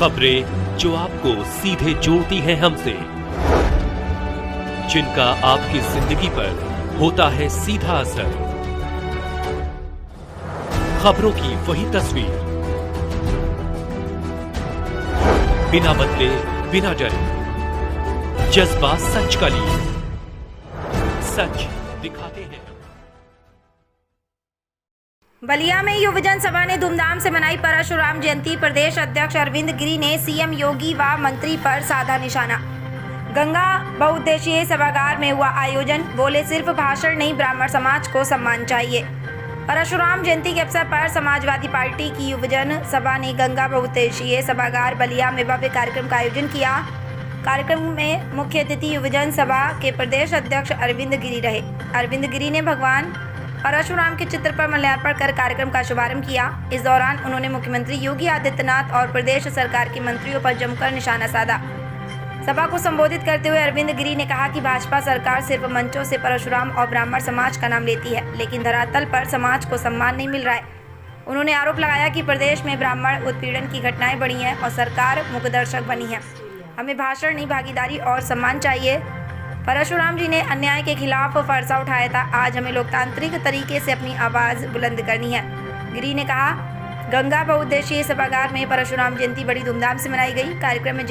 खबरें जो आपको सीधे जोड़ती हैं हमसे, जिनका आपकी जिंदगी पर होता है सीधा असर। खबरों की वही तस्वीर, बिना बदले बिना डरे, जज्बा सच का लिए, सच दिखाते हैं। बलिया में युवजन सभा ने धूमधाम से मनाई परशुराम जयंती। प्रदेश अध्यक्ष अरविंद गिरी ने सीएम योगी व मंत्री पर साधा निशाना। गंगा बहुउद्देशीय सभागार में हुआ आयोजन। बोले, सिर्फ भाषण नहीं, ब्राह्मण समाज को सम्मान चाहिए। परशुराम जयंती के अवसर पर समाजवादी पार्टी की युवजन सभा ने गंगा बहुउद्देशीय सभागार बलिया में भव्य कार्यक्रम का आयोजन किया। कार्यक्रम में मुख्य अतिथि युवजन सभा के प्रदेश अध्यक्ष अरविंद गिरी रहे। अरविंद गिरी ने भगवान परशुराम के चित्र पर माल्यार्पण कर कार्यक्रम का शुभारंभ किया। इस दौरान उन्होंने मुख्यमंत्री योगी आदित्यनाथ और प्रदेश सरकार के मंत्रियों पर जमकर निशाना साधा। सभा को संबोधित करते हुए अरविंद गिरी ने कहा कि भाजपा सरकार सिर्फ मंचों से परशुराम और ब्राह्मण समाज का नाम लेती है, लेकिन धरातल पर समाज को सम्मान नहीं मिल रहा है। उन्होंने आरोप लगाया कि प्रदेश में ब्राह्मण उत्पीड़न की घटनाएं बढ़ी हैं और सरकार मूकदर्शक बनी है। हमें भाषण नहीं, भागीदारी और सम्मान चाहिए। परशुराम जी ने अन्याय के खिलाफ फरसा उठाया था। आज हमें लोकतांत्रिक तरीके से अपनी आवाज़ बुलंद करनी है। गिरी ने कहा, गंगा बहुउद्देशीय सभागार में परशुराम जयंती बड़ी धूमधाम से मनाई गई। कार्यक्रम में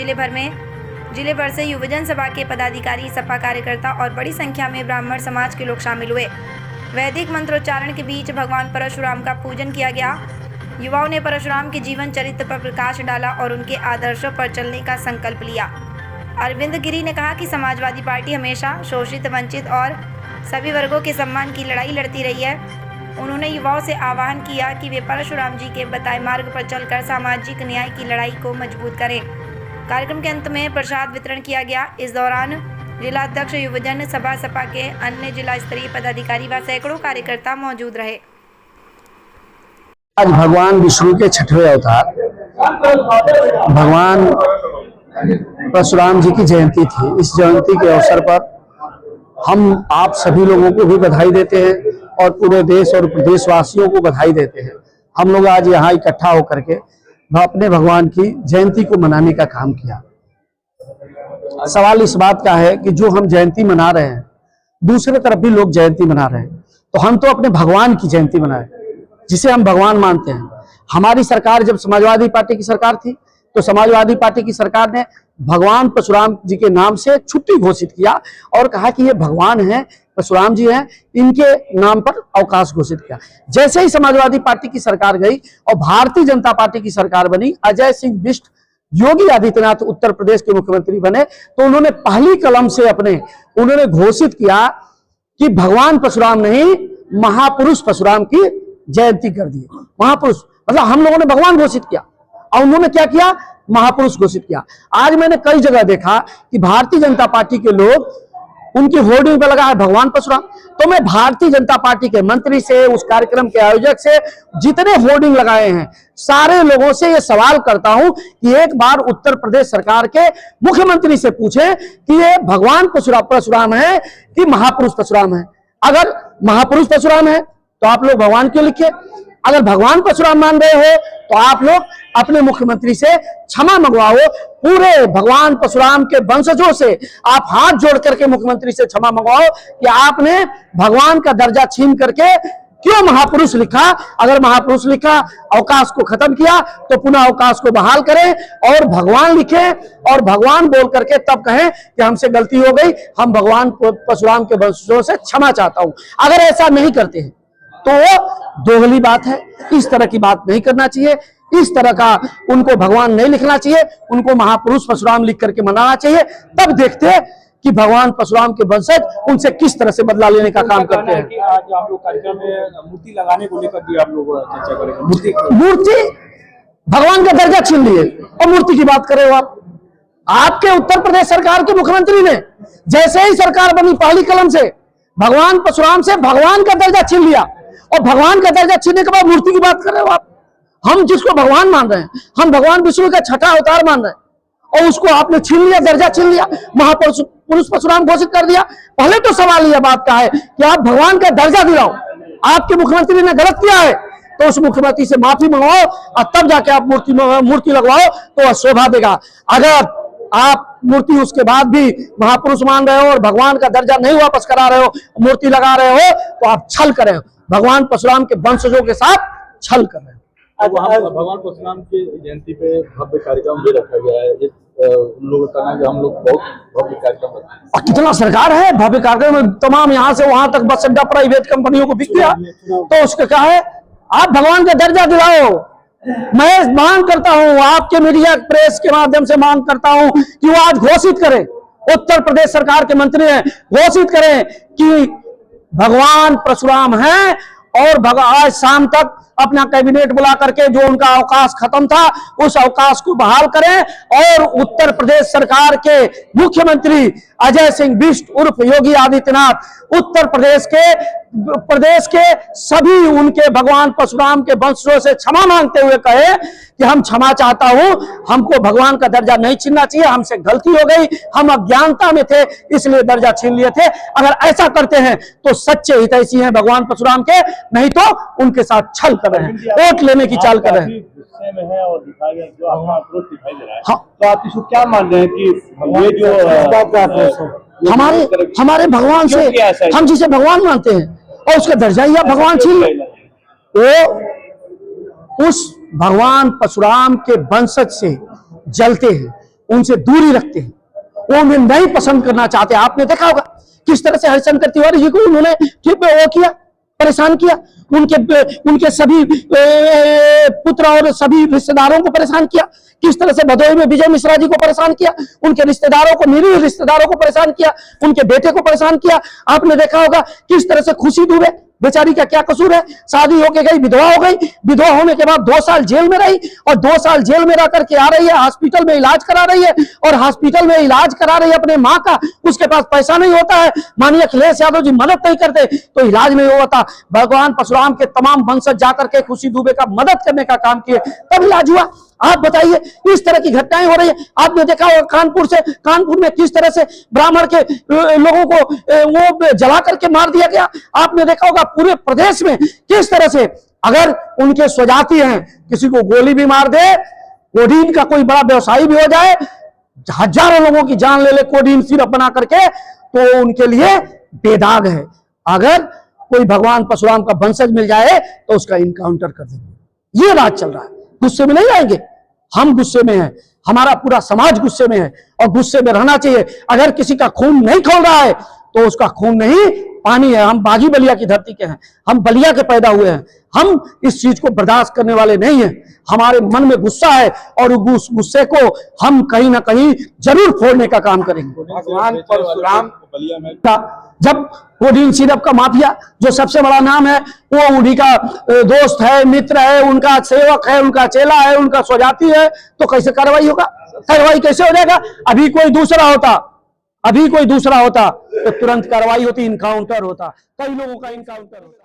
जिले भर से युवजन सभा के पदाधिकारी, सपा कार्यकर्ता और बड़ी संख्या में ब्राह्मण समाज के लोग शामिल हुए। वैदिक मंत्रोच्चारण के बीच भगवान परशुराम का पूजन किया गया। युवाओं ने परशुराम के जीवन चरित्र पर प्रकाश डाला और उनके आदर्शों पर चलने का संकल्प लिया। अरविंद गिरी ने कहा कि समाजवादी पार्टी हमेशा शोषित, वंचित और सभी वर्गों के सम्मान की लड़ाई लड़ती रही है। उन्होंने युवाओं से आह्वान किया कि वे परशुराम जी के बताए मार्ग पर चलकर सामाजिक न्याय की लड़ाई को मजबूत करें। कार्यक्रम के अंत में प्रसाद वितरण किया गया। इस दौरान जिलाध्यक्ष युवजन सभा सपा के अन्य जिला स्तरीय पदाधिकारी व सैकड़ों कार्यकर्ता मौजूद रहे। आज भगवान विष्णु के छठवें अवतार भगवान परशुराम जी की जयंती थी। इस जयंती के अवसर पर हम आप सभी लोगों को भी बधाई देते हैं और पूरे देश और प्रदेशवासियों को बधाई देते हैं। हम लोग आज यहाँ इकट्ठा होकर के अपने भगवान की जयंती को मनाने का काम किया। सवाल इस बात का है कि जो हम जयंती मना रहे हैं, दूसरे तरफ भी लोग जयंती मना रहे हैं, तो हम तो अपने भगवान की जयंती मनाएं, जिसे हम भगवान मानते हैं। हमारी सरकार, जब समाजवादी पार्टी की सरकार थी, तो समाजवादी पार्टी की सरकार ने भगवान परशुराम जी के नाम से छुट्टी घोषित किया और कहा कि ये भगवान हैं, परशुराम जी हैं, इनके नाम पर अवकाश घोषित किया। जैसे ही समाजवादी पार्टी की सरकार गई और भारतीय जनता पार्टी की सरकार बनी, अजय सिंह बिष्ट योगी आदित्यनाथ उत्तर प्रदेश के मुख्यमंत्री बने, तो उन्होंने पहली कलम से उन्होंने घोषित किया कि भगवान परशुराम नहीं, महापुरुष परशुराम की जयंती कर दी। महापुरुष मतलब हम लोगों ने भगवान घोषित किया और उन्होंने क्या किया, महापुरुष घोषित किया। आज मैंने कई जगह देखा कि भारतीय जनता पार्टी के लोग, उनकी होर्डिंग पर लगा है भगवान परशुराम। तो मैं भारतीय जनता पार्टी के मंत्री से, उस कार्यक्रम के आयोजक से, जितने होर्डिंग लगाए हैं, सारे लोगों से ये सवाल करता हूं कि एक बार उत्तर प्रदेश सरकार के मुख्यमंत्री से पूछें कि ये भगवान परशुराम है कि महापुरुष परशुराम है। अगर महापुरुष परशुराम है तो आप लोग भगवान क्यों लिखे? अगर भगवान परशुराम मान रहे हो तो आप लोग अपने मुख्यमंत्री से क्षमा मंगवाओ। पूरे भगवान परशुराम के वंशजों से आप हाथ जोड़ करके मुख्यमंत्री से क्षमा मंगवाओ कि आपने भगवान का दर्जा छीन करके क्यों महापुरुष लिखा। अगर महापुरुष लिखा, अवकाश को खत्म किया, तो पुनः अवकाश को बहाल करें और भगवान लिखें और भगवान बोल करके तब कहें कि हमसे गलती हो गई, हम भगवान परशुराम के वंशजों से क्षमा चाहता हूं। अगर ऐसा नहीं करते हैं तो दोगली बात है। इस तरह की बात नहीं करना चाहिए। इस तरह का उनको भगवान नहीं लिखना चाहिए, उनको महापुरुष परशुराम लिख करके मनाना चाहिए। तब देखते कि भगवान परशुराम के वंशज उनसे किस तरह से बदला लेने का काम करते हैं। कि आज आप लोग कार्यक्रम में मूर्ति लगाने को लेकर भी आप लोग चर्चा करेंगे। मूर्ति भगवान का दर्जा छीन लिए और मूर्ति की बात करे हो आप। आपके उत्तर प्रदेश सरकार के मुख्यमंत्री ने जैसे ही सरकार बनी, पहली कलम से भगवान परशुराम से भगवान का दर्जा छीन लिया और भगवान का दर्जा छीनने के बाद मूर्ति की बात कर रहे हो आप। हम जिसको भगवान मान रहे हैं, हम भगवान विष्णु का छठा अवतार मान रहे हैं और उसको आपने छीन लिया, दर्जा छीन लिया, महापुरुष परशुराम घोषित कर दिया। पहले तो सवाल यह बात का है कि आप भगवान का दर्जा दिलाओ। आपके मुख्यमंत्री ने गलत किया है तो उस मुख्यमंत्री से माफी मंगवाओ और तब जाके आप मूर्ति लगवाओ, तो वह शोभा देगा। अगर आप मूर्ति उसके बाद भी महापुरुष मान रहे हो और भगवान का दर्जा नहीं वापस करा रहे हो, मूर्ति लगा रहे हो, तो आप छल कर रहे हो, भगवान परशुराम के वंशजों के साथ छल कर रहे हो। भगवान परशुराम की जयंती पे भव्य कार्यक्रम भी रखा गया है। उन लोगों का कहना है कि हम लोग बहुत भव्य कार्यक्रम रखते हैं। और कितना सरकार है भव्य कार्यक्रम में, तमाम यहाँ से वहां तक बस अड्डा प्राइवेट कंपनियों को बिक गया, तो उसका क्या है, आप भगवान का दर्जा दिलाओ। मैं मांग करता हूं, आपके मीडिया प्रेस के माध्यम से मांग करता हूं कि वो आज घोषित करें, उत्तर प्रदेश सरकार के मंत्री हैं, घोषित करें कि भगवान परशुराम हैं और आज शाम तक अपना कैबिनेट बुला करके जो उनका अवकाश खत्म था उस अवकाश को बहाल करें और उत्तर प्रदेश सरकार के मुख्यमंत्री अजय सिंह बिष्ट उर्फ योगी आदित्यनाथ उत्तर प्रदेश के सभी उनके भगवान परशुराम के वंशजों से क्षमा मांगते हुए कहे कि हम क्षमा चाहता हूं, हमको भगवान का दर्जा नहीं छीनना चाहिए, हमसे गलती हो गई, हम अज्ञानता में थे इसलिए दर्जा छीन लिए थे। अगर ऐसा करते हैं तो सच्चे हितैषी हैं भगवान परशुराम के, नहीं तो उनके साथ छल कर रहे हैं, वोट लेने की चाल कर रहे हैं। गुस्से में है और दिखाई गया जो अपना आक्रोश दिखाई दे रहा है। हाँ। तो आप इसको क्या मान रहे हैं कि ये जो हमारे भगवान से, हम जिसे भगवान मानते हैं और उसका दर्जा ही भगवान छीन ले, वो उस भगवान परशुराम के वंशज से जलते हैं, उनसे दूरी रखते हैं, वो उन्हें नहीं पसंद करना चाहते। आपने देखा होगा किस तरह से हरिशंकर तिवारी जी को उन्होंने वो किया, परेशान किया, उनके सभी पुत्र और सभी रिश्तेदारों को परेशान किया, किस तरह से भदोही में विजय मिश्रा जी को परेशान किया, उनके रिश्तेदारों को, निरीह रिश्तेदारों को परेशान किया, उनके बेटे को परेशान किया। आपने देखा होगा किस तरह से खुशी दुबे, बेचारी का क्या कसूर है, शादी होके गई, विधवा हो गई, विधवा होने के बाद 2 साल जेल में रही और 2 साल जेल में रह करके आ रही है, हॉस्पिटल में इलाज करा रही है और हॉस्पिटल में इलाज करा रही है अपने माँ का, उसके पास पैसा नहीं होता है, माननीय अखिलेश यादव जी मदद नहीं करते तो इलाज नहीं होता। भगवान परशुराम के तमाम वंशज जाकर के खुशी दुबे का मदद करने का काम किए, तब इलाज हुआ। आप बताइए, इस तरह की घटनाएं हो रही है। आपने देखा होगा कानपुर में किस तरह से ब्राह्मण के लोगों को वो जला करके मार दिया गया। आपने देखा होगा पूरे प्रदेश में किस तरह से, अगर उनके स्वजाति हैं, किसी को गोली भी मार दे, कोडीन का कोई बड़ा व्यवसायी भी हो जाए, हजारों लोगों की जान ले ले कोडीन सिरप बना करके, तो उनके लिए बेदाग है। अगर कोई भगवान परशुराम का वंशज मिल जाए तो उसका इनकाउंटर कर देंगे। ये राज चल रहा है, गुस्से में नहीं आएंगे, हम गुस्से में हैं, हमारा पूरा समाज गुस्से में है और गुस्से में रहना चाहिए। अगर किसी का खून नहीं खौल रहा है तो उसका खून नहीं पानी है। हम बागी बलिया की धरती के हैं, हम बलिया के पैदा हुए हैं, हम इस चीज को बर्दाश्त करने वाले नहीं हैं। हमारे मन में गुस्सा है और उस गुस्से को हम कहीं ना कहीं जरूर फोड़ने का काम करेंगे। भगवान परशुराम बलिया में जब कोडीन सिरप का माफिया जो सबसे बड़ा नाम है, वो उन्हीं का दोस्त है, मित्र है, उनका सेवक है, उनका चेला है, उनका स्वजाति है, तो कैसे कार्रवाई होगा? कार्रवाई कैसे हो जाएगा? अभी कोई दूसरा होता तो तुरंत कार्रवाई होती, इनकाउंटर होता, कई लोगों का इनकाउंटर होता।